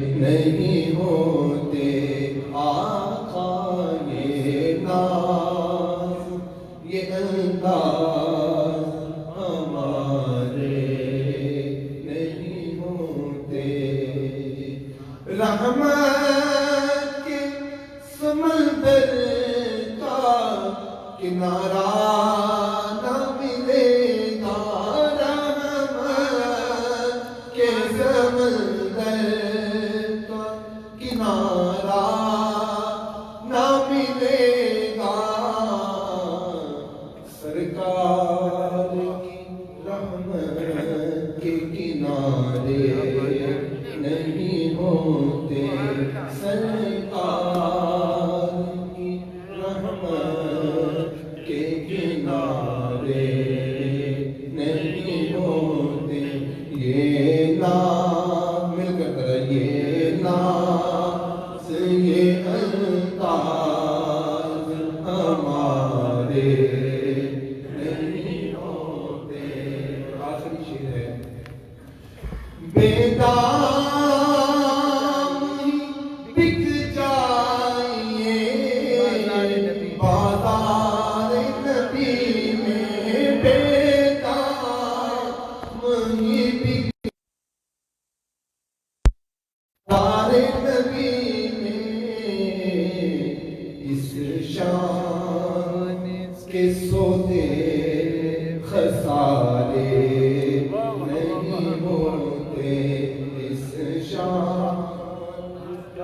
نہیں ہوتے آقا یہ ناز یہ انداز ہمارے نہیں ہوتے رحمت کے سمندر کا کنارہ نہ ملے گا رحمت کے سمندر کنارہ نہ ملے گا سرکار کی رحمت کے کنارے نہیں ہوتے سرکار کی رحمت کے کنارے نہیں ہوتے یہ نام مل کر کریں یہ ناز یہ انداز ہمارے نہیں ہوتے آخری شعر ہے بیدام بک جائیے بازار نبی میں بیدام ہی بک بازار نبی میں اس شان کے سودے خسارے نہیں ہوتے اس شان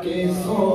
کے سودے